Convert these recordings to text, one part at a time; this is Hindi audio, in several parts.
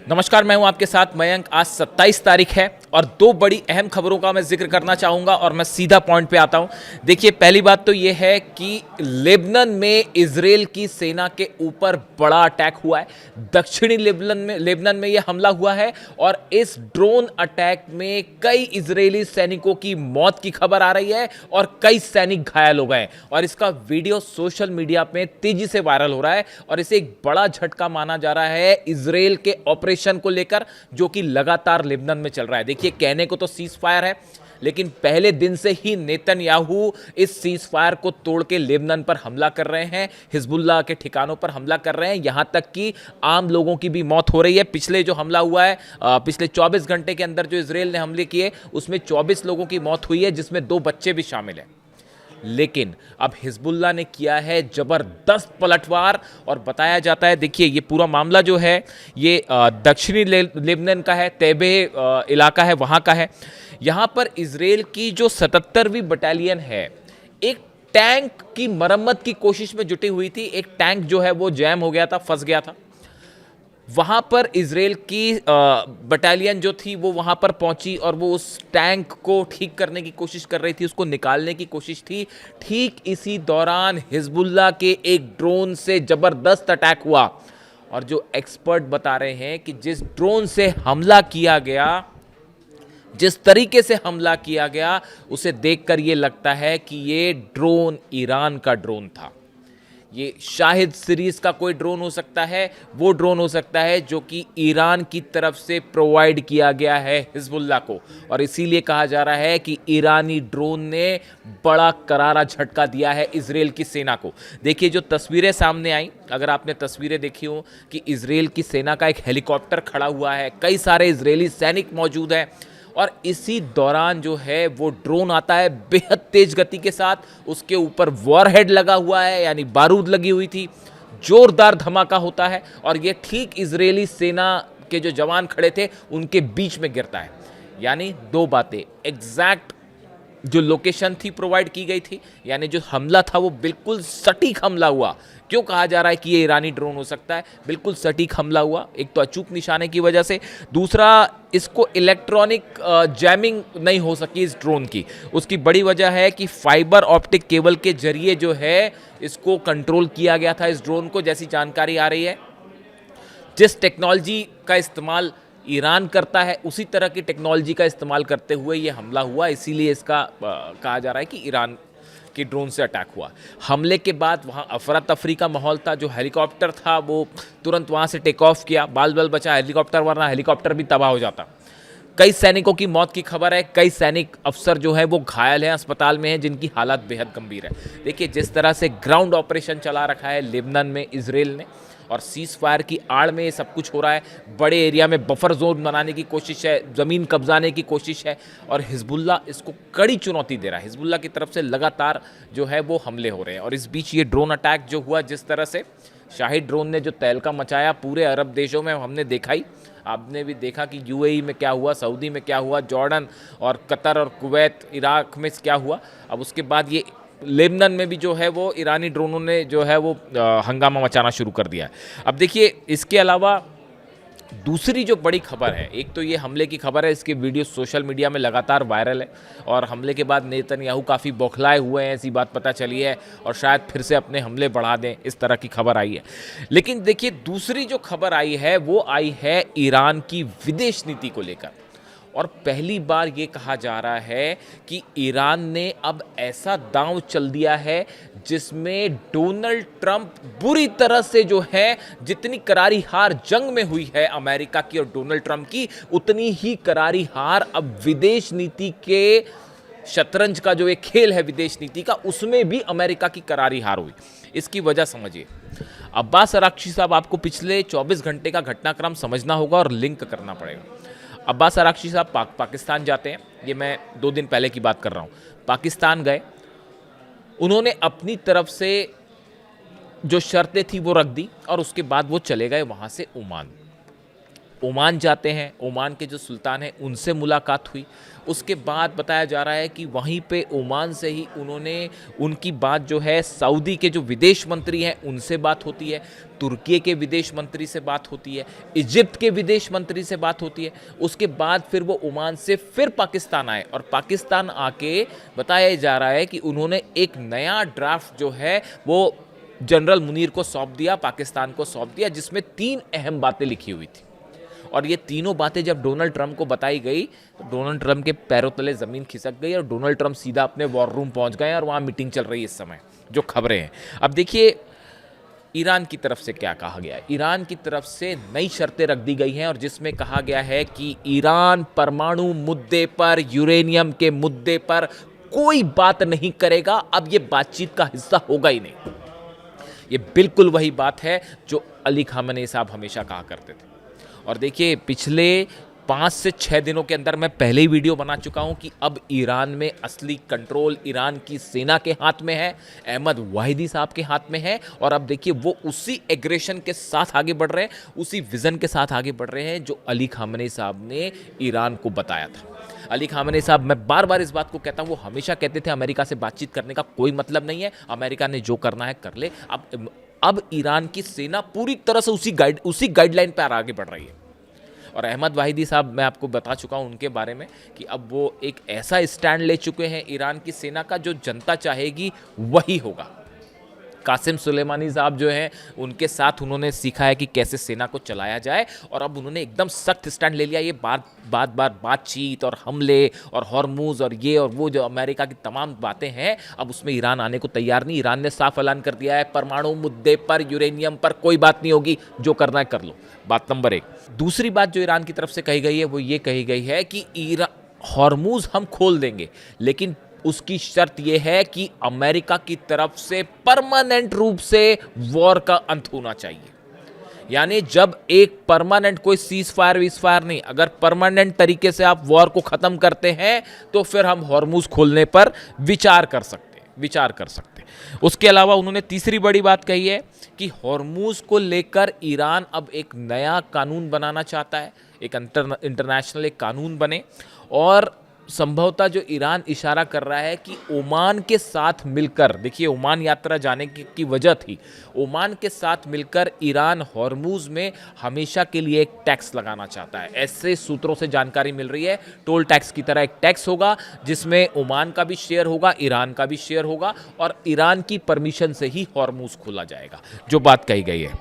नमस्कार, मैं हूं आपके साथ मयंक। आज 27 तारीख है और दो बड़ी अहम खबरों का मैं जिक्र करना चाहूंगा और मैं सीधा पॉइंट पे आता हूं। देखिए, पहली बात तो यह है कि लेबनान में इजराइल की सेना के ऊपर बड़ा अटैक हुआ है। दक्षिणी लेबनान में यह हमला हुआ है और इस ड्रोन अटैक में कई इजरायली सैनिकों की मौत की खबर आ रही है और कई सैनिक घायल हो गए हैं और इसका वीडियो सोशल मीडिया में तेजी से वायरल हो रहा है और इसे एक बड़ा झटका माना जा रहा है इजराइल के ऑपरेशन को लेकर, जो कि लगातार लेबनान में चल रहा है। देखिए, कहने को तो सीज फायर है, लेकिन पहले दिन से ही नेतन्याहू इस सीज फायर को तोड़ के लेबनान पर हमला कर रहे हैं, हिजबुल्लाह के ठिकानों पर हमला कर रहे हैं, यहां तक कि आम लोगों की भी मौत हो रही है। पिछले जो हमला हुआ है, पिछले 24 घंटे के अंदर जो इजराइल ने हमले किए, उसमें 24 लोगों की मौत हुई है, जिसमें 2 बच्चे भी शामिल हैं। लेकिन अब हिजबुल्लाह ने किया है जबरदस्त पलटवार और बताया जाता है, देखिए ये पूरा मामला जो है ये दक्षिणी लेबनान का है, तैबे इलाका है, वहां का है। यहां पर इजराइल की जो 77वीं बटालियन है, एक टैंक की मरम्मत की कोशिश में जुटी हुई थी। एक टैंक जो है वो जैम हो गया था, फंस गया था। वहां पर इजराइल की बटालियन जो थी वो वहां पर पहुंची और वो उस टैंक को ठीक करने की कोशिश कर रही थी, उसको निकालने की कोशिश थी। ठीक इसी दौरान हिजबुल्लाह के एक ड्रोन से जबरदस्त अटैक हुआ और जो एक्सपर्ट बता रहे हैं कि जिस ड्रोन से हमला किया गया, जिस तरीके से हमला किया गया, उसे देखकर यह लगता है कि ये ड्रोन ईरान का ड्रोन था। ये शाहिद सीरीज का कोई ड्रोन हो सकता है, वो ड्रोन हो सकता है जो कि ईरान की तरफ से प्रोवाइड किया गया है हिजबुल्लाह को, और इसीलिए कहा जा रहा है कि ईरानी ड्रोन ने बड़ा करारा झटका दिया है इजराइल की सेना को। देखिए, जो तस्वीरें सामने आई, अगर आपने तस्वीरें देखी हो कि इजराइल की सेना का एक हेलीकॉप्टर खड़ा हुआ है, कई सारे इजरायली सैनिक मौजूद हैं और इसी दौरान जो है वो ड्रोन आता है बेहद तेज गति के साथ। उसके ऊपर वॉरहेड लगा हुआ है, यानी बारूद लगी हुई थी। जोरदार धमाका होता है और ये ठीक इजरायली सेना के जो जवान खड़े थे उनके बीच में गिरता है। यानी दो बातें, एग्जैक्ट जो लोकेशन थी प्रोवाइड की गई थी, यानी जो हमला था वो बिल्कुल सटीक हमला हुआ। क्यों कहा जा रहा है कि ये ईरानी ड्रोन हो सकता है? बिल्कुल सटीक हमला हुआ, एक तो अचूक निशाने की वजह से, दूसरा इसको इलेक्ट्रॉनिक जैमिंग नहीं हो सकी इस ड्रोन की। उसकी बड़ी वजह है कि फाइबर ऑप्टिक केबल के जरिए जो है इसको कंट्रोल किया गया था इस ड्रोन को, जैसी जानकारी आ रही है। जिस टेक्नोलॉजी का इस्तेमाल ईरान करता है उसी तरह की टेक्नोलॉजी का इस्तेमाल करते हुए ये हमला हुआ, इसीलिए इसका कहा जा रहा है कि ईरान के ड्रोन से अटैक हुआ। हमले के बाद वहाँ अफरा तफरी का माहौल था। जो हेलीकॉप्टर था वो तुरंत वहाँ से टेक ऑफ किया, बाल बाल बचा हेलीकॉप्टर, वरना हेलीकॉप्टर भी तबाह हो जाता। कई सैनिकों की मौत की खबर है, कई सैनिक अफसर जो हैं वो घायल हैं, अस्पताल में हैं, जिनकी हालत बेहद गंभीर है। देखिए, जिस तरह से ग्राउंड ऑपरेशन चला रखा है लेबनान में इजराइल ने और सीज फायर की आड़ में ये सब कुछ हो रहा है, बड़े एरिया में बफर जोन बनाने की कोशिश है, ज़मीन कब्जाने की कोशिश है और हिजबुल्लाह इसको कड़ी चुनौती दे रहा है। हिजबुल्लाह की तरफ से लगातार जो है वो हमले हो रहे हैं और इस बीच ये ड्रोन अटैक जो हुआ, जिस तरह से शाहिद ड्रोन ने जो तहलका मचाया पूरे अरब देशों में, हमने देखा ही, आपने भी देखा कि यूएई में क्या हुआ, सऊदी में क्या हुआ, जॉर्डन और कतर और कुवैत, इराक में क्या हुआ। अब उसके बाद ये लेबनान में भी जो है वो ईरानी ड्रोनों ने जो है वो हंगामा मचाना शुरू कर दिया है। अब देखिए, इसके अलावा दूसरी जो बड़ी खबर है, एक तो ये हमले की खबर है, इसके वीडियो सोशल मीडिया में लगातार वायरल है और हमले के बाद नेतन्याहू काफ़ी बौखलाए हुए हैं, ऐसी बात पता चली है और शायद फिर से अपने हमले बढ़ा दें, इस तरह की खबर आई है। लेकिन देखिए, दूसरी जो खबर आई है वो आई है ईरान की विदेश नीति को लेकर और पहली बार ये कहा जा रहा है कि ईरान ने अब ऐसा दांव चल दिया है जिसमें डोनाल्ड ट्रंप बुरी तरह से जो है, जितनी करारी हार जंग में हुई है अमेरिका की और डोनाल्ड ट्रंप की, उतनी ही करारी हार अब विदेश नीति के शतरंज का जो एक खेल है विदेश नीति का, उसमें भी अमेरिका की करारी हार हुई। इसकी वजह समझिए। अब्बास अराक्ची साहब, आपको पिछले 24 घंटे का घटनाक्रम समझना होगा और लिंक करना पड़ेगा। अब्बास अराक्ची साहब पाकिस्तान जाते हैं, ये मैं 2 दिन पहले की बात कर रहा हूँ। पाकिस्तान गए, उन्होंने अपनी तरफ से जो शर्तें थी वो रख दी और उसके बाद वो चले गए वहाँ से ओमान। ओमान जाते हैं, ओमान के जो सुल्तान हैं उनसे मुलाकात हुई। उसके बाद बताया जा रहा है कि वहीं पे ओमान से ही उनकी बात जो है सऊदी के जो विदेश मंत्री हैं उनसे बात होती है, तुर्की के विदेश मंत्री से बात होती है, इजिप्ट के विदेश मंत्री से बात होती है। उसके बाद फिर वो ओमान से फिर पाकिस्तान आए और पाकिस्तान आके बताया जा रहा है कि उन्होंने एक नया ड्राफ्ट जो है वो जनरल मुनीर को सौंप दिया, पाकिस्तान को सौंप दिया, जिसमें 3 अहम बातें लिखी हुई थी। और ये तीनों बातें जब डोनाल्ड ट्रंप को बताई गई तो डोनाल्ड ट्रंप के पैरों तले ज़मीन खिसक गई और डोनाल्ड ट्रंप सीधा अपने वॉर रूम पहुंच गए और वहाँ मीटिंग चल रही है इस समय, जो खबरें हैं। अब देखिए ईरान की तरफ से क्या कहा गया है। ईरान की तरफ से नई शर्तें रख दी गई हैं और जिसमें कहा गया है कि ईरान परमाणु मुद्दे पर, यूरेनियम के मुद्दे पर कोई बात नहीं करेगा। अब ये बातचीत का हिस्सा होगा ही नहीं। ये बिल्कुल वही बात है जो अली खामेनी साहब हमेशा कहा करते थे। और देखिए पिछले 5 से 6 दिनों के अंदर मैं पहले ही वीडियो बना चुका हूं कि अब ईरान में असली कंट्रोल ईरान की सेना के हाथ में है, अहमद वाहिदी साहब के हाथ में है। और अब देखिए वो उसी एग्रेशन के साथ आगे बढ़ रहे हैं, उसी विजन के साथ आगे बढ़ रहे हैं जो अली खामेनी साहब ने ईरान को बताया था। अली खामेनी साहब, मैं बार बार इस बात को कहता हूं, वो हमेशा कहते थे अमेरिका से बातचीत करने का कोई मतलब नहीं है, अमेरिका ने जो करना है कर ले। अब ईरान की सेना पूरी तरह से उसी गाइडलाइन पर आगे बढ़ रही है। और अहमद वाहिदी साहब, मैं आपको बता चुका हूं उनके बारे में कि अब वो एक ऐसा स्टैंड ले चुके हैं ईरान की सेना का जो जनता चाहेगी वही होगा। कासिम सुलेमानी साहब जो हैं उनके साथ उन्होंने सीखा है कि कैसे सेना को चलाया जाए और अब उन्होंने एकदम सख्त स्टैंड ले लिया। ये बातचीत और हमले और हॉर्मूज और ये और वो जो अमेरिका की तमाम बातें हैं, अब उसमें ईरान आने को तैयार नहीं। ईरान ने साफ ऐलान कर दिया है परमाणु मुद्दे पर, यूरेनियम पर कोई बात नहीं होगी, जो करना है कर लो। बात नंबर 1। दूसरी बात जो ईरान की तरफ से कही गई है वो ये कही गई है कि हॉर्मूज हम खोल देंगे, लेकिन उसकी शर्त यह है कि अमेरिका की तरफ से परमानेंट रूप से वॉर का अंत होना चाहिए। यानी जब एक परमानेंट, कोई सीज फायर नहीं, अगर परमानेंट तरीके से आप वॉर को खत्म करते हैं तो फिर हम हॉर्मूज खोलने पर विचार कर सकते हैं। उसके अलावा उन्होंने तीसरी बड़ी बात कही है कि हॉर्मूज को लेकर ईरान अब एक नया कानून बनाना चाहता है, एक इंटरनेशनल एक कानून बने। और संभवतः जो ईरान इशारा कर रहा है कि ओमान के साथ मिलकर, देखिए ओमान यात्रा जाने की वजह थी, ओमान के साथ मिलकर ईरान हॉर्मूज में हमेशा के लिए एक टैक्स लगाना चाहता है। ऐसे सूत्रों से जानकारी मिल रही है, टोल टैक्स की तरह एक टैक्स होगा जिसमें ओमान का भी शेयर होगा, ईरान का भी शेयर होगा और ईरान की परमिशन से ही हॉर्मूज खोला जाएगा, जो बात कही गई है।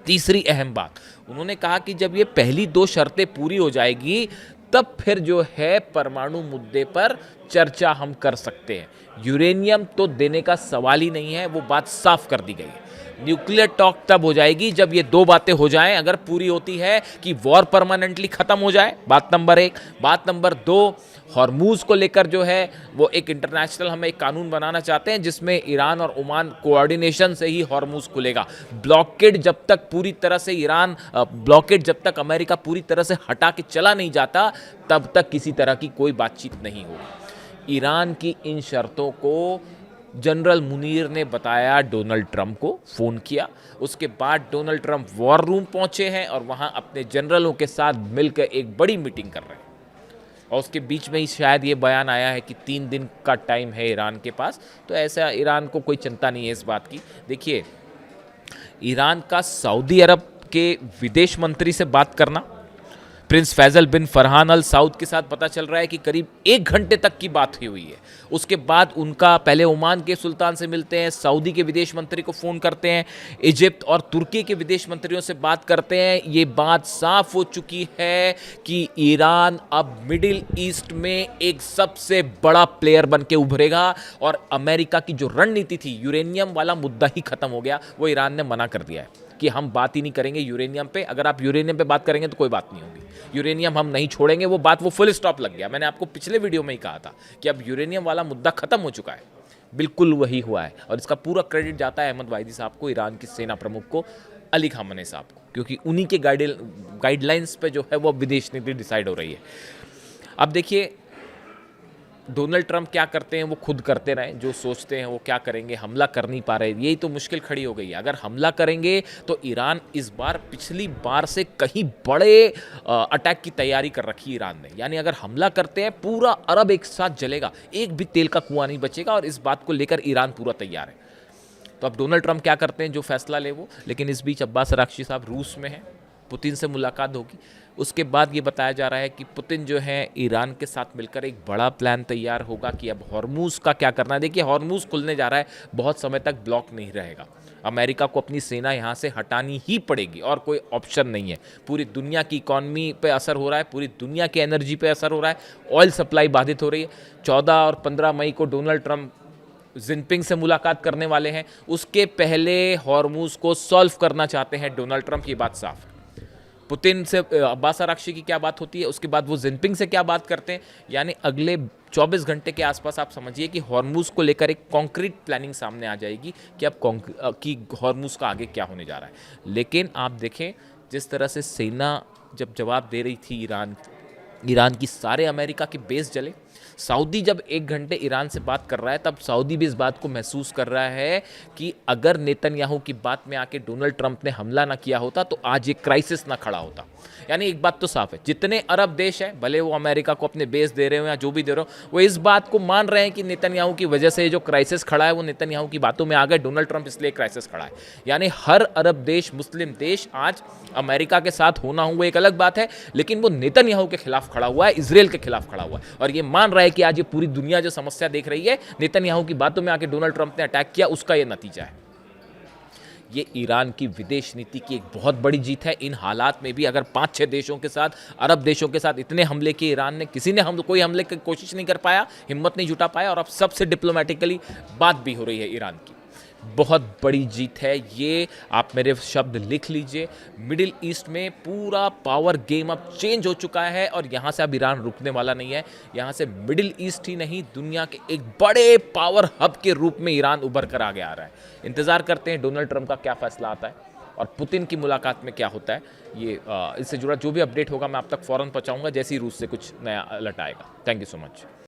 तीसरी अहम बात, उन्होंने कहा कि जब ये पहली 2 शर्तें पूरी हो जाएगी तब फिर जो है परमाणु मुद्दे पर चर्चा हम कर सकते हैं। यूरेनियम तो देने का सवाल ही नहीं है, वो बात साफ कर दी गई है। न्यूक्लियर टॉक तब हो जाएगी जब ये 2 बातें हो जाएं, अगर पूरी होती है कि वॉर परमानेंटली खत्म हो जाए, बात नंबर 1। बात नंबर 2, हॉर्मूज को लेकर जो है वो एक इंटरनेशनल हम एक कानून बनाना चाहते हैं जिसमें ईरान और ओमान कोऑर्डिनेशन से ही हॉर्मूज खुलेगा। ब्लॉकेड जब तक पूरी तरह से जब तक अमेरिका पूरी तरह से हटा के चला नहीं जाता तब तक किसी तरह की कोई बातचीत नहीं होगी। ईरान की इन शर्तों को जनरल मुनीर ने बताया डोनाल्ड ट्रंप को, फ़ोन किया। उसके बाद डोनाल्ड ट्रंप वॉर रूम पहुंचे हैं और वहां अपने जनरलों के साथ मिलकर एक बड़ी मीटिंग कर रहे हैं। और उसके बीच में ही शायद ये बयान आया है कि 3 दिन का टाइम है ईरान के पास, तो ऐसा ईरान को कोई चिंता नहीं है इस बात की। देखिए, ईरान का सऊदी अरब के विदेश मंत्री से बात करना, प्रिंस फैजल बिन फरहान अल साउद के साथ पता चल रहा है कि करीब 1 घंटे तक की बात हुई है। उसके बाद उनका पहले ओमान के सुल्तान से मिलते हैं, सऊदी के विदेश मंत्री को फ़ोन करते हैं, इजिप्ट और तुर्की के विदेश मंत्रियों से बात करते हैं। ये बात साफ हो चुकी है कि ईरान अब मिडिल ईस्ट में एक सबसे बड़ा प्लेयर बन के उभरेगा और अमेरिका की जो रणनीति थी, यूरेनियम वाला मुद्दा ही खत्म हो गया, वो ईरान ने मना कर दिया है कि हम बात ही नहीं करेंगे यूरेनियम पे। अगर आप यूरेनियम पे बात करेंगे तो कोई बात नहीं होगी, यूरेनियम हम नहीं छोड़ेंगे, वो फुल स्टॉप लग गया। मैंने आपको पिछले वीडियो में ही कहा था कि अब यूरेनियम वाला मुद्दा खत्म हो चुका है। बिल्कुल वही हुआ है और इसका पूरा क्रेडिट जाता है अहमद वाहिदी साहब को, ईरान की सेना प्रमुख को, अली खामेनी साहब को, क्योंकि उन्हीं के गाइडलाइंस पे जो है वो विदेश नीति डिसाइड हो रही है। अब देखिए, डोनाल्ड ट्रंप क्या करते हैं वो खुद करते रहें, जो सोचते हैं वो क्या करेंगे, हमला कर नहीं पा रहे, यही तो मुश्किल खड़ी हो गई है। अगर हमला करेंगे तो ईरान इस बार पिछली बार से कहीं बड़े अटैक की तैयारी कर रखी है ईरान ने। यानी अगर हमला करते हैं पूरा अरब एक साथ जलेगा, एक भी तेल का कुआं नहीं बचेगा, और इस बात को लेकर ईरान पूरा तैयार है। तो अब डोनाल्ड ट्रंप क्या करते हैं, जो फैसला ले वो। लेकिन इस बीच अब्बास अराक्ची साहब रूस में हैं, पुतिन से मुलाकात होगी। उसके बाद ये बताया जा रहा है कि पुतिन जो है ईरान के साथ मिलकर एक बड़ा प्लान तैयार होगा कि अब हॉर्मूज का क्या करना है। देखिए हॉर्मूज खुलने जा रहा है, बहुत समय तक ब्लॉक नहीं रहेगा। अमेरिका को अपनी सेना यहाँ से हटानी ही पड़ेगी और कोई ऑप्शन नहीं है। पूरी दुनिया की इकॉनमी पे असर हो रहा है, पूरी दुनिया की एनर्जी पे असर हो रहा है, ऑयल सप्लाई बाधित हो रही है। 14 और 15 मई को डोनाल्ड ट्रंप जिनपिंग से मुलाकात करने वाले हैं। उसके पहले हॉर्मूज को सॉल्व करना चाहते हैं डोनाल्ड ट्रंप, की बात साफ है। पुतिन से अब्बास अराक्ची की क्या बात होती है, उसके बाद वो जिनपिंग से क्या बात करते हैं। यानी अगले 24 घंटे के आसपास आप समझिए कि हॉर्मूज को लेकर एक कॉन्क्रीट प्लानिंग सामने आ जाएगी कि अब कि हॉर्मूज का आगे क्या होने जा रहा है। लेकिन आप देखें जिस तरह से सेना जब जवाब दे रही थी ईरान की सारे अमेरिका के बेस जले। सऊदी जब 1 घंटे ईरान से बात कर रहा है, तब सऊदी भी इस बात को महसूस कर रहा है कि अगर नेतन्याहू की बात में आके डोनाल्ड ट्रंप ने हमला ना किया होता तो आज ये क्राइसिस ना खड़ा होता। यानी एक बात तो साफ है, जितने अरब देश हैं, भले वो अमेरिका को अपने बेस दे रहे हो या जो भी दे रहे हो, वो इस बात को मान रहे हैं कि नेतन्याहू की वजह से जो क्राइसिस खड़ा है वो नेतन्याहू की बातों में आ गए, डोनाल्ड ट्रंप इसलिए क्राइसिस खड़ा है। यानी हर अरब देश, मुस्लिम देश आज अमेरिका के साथ होना हुआ एक अलग बात है, लेकिन वो नेतन्याहू के खिलाफ खड़ा हुआ है, इजराइल के खिलाफ खड़ा हुआ है, और ये मान रहा है कि आज ये पूरी दुनिया जो समस्या देख रही है, नेतन्याहू की बातों में आके डोनाल्ड ट्रंप ने अटैक किया, उसका ये नतीजा है। ये ईरान की विदेश नीति की एक बहुत बड़ी जीत है। इन हालात में भी अगर 5-6 देशों के साथ, अरब देशों के साथ इतने हमले किए ईरान ने, किसी ने कोई हमले की कोशिश नहीं कर पाया, हिम्मत नहीं जुटा पाया, और अब सबसे डिप्लोमेटिकली बात भी हो रही है ईरान की। बहुत बड़ी जीत है ये, आप मेरे शब्द लिख लीजिए। मिडिल ईस्ट में पूरा पावर गेम अब चेंज हो चुका है, और यहाँ से अब ईरान रुकने वाला नहीं है। यहाँ से मिडिल ईस्ट ही नहीं, दुनिया के एक बड़े पावर हब के रूप में ईरान उभर कर आगे आ रहा है। इंतजार करते हैं डोनाल्ड ट्रंप का क्या फैसला आता है और पुतिन की मुलाकात में क्या होता है। ये इससे जुड़ा जो भी अपडेट होगा मैं आप तक फौरन पहुँचाऊंगा जैसे ही रूस से कुछ नया अलर्ट आएगा। Thank you so much.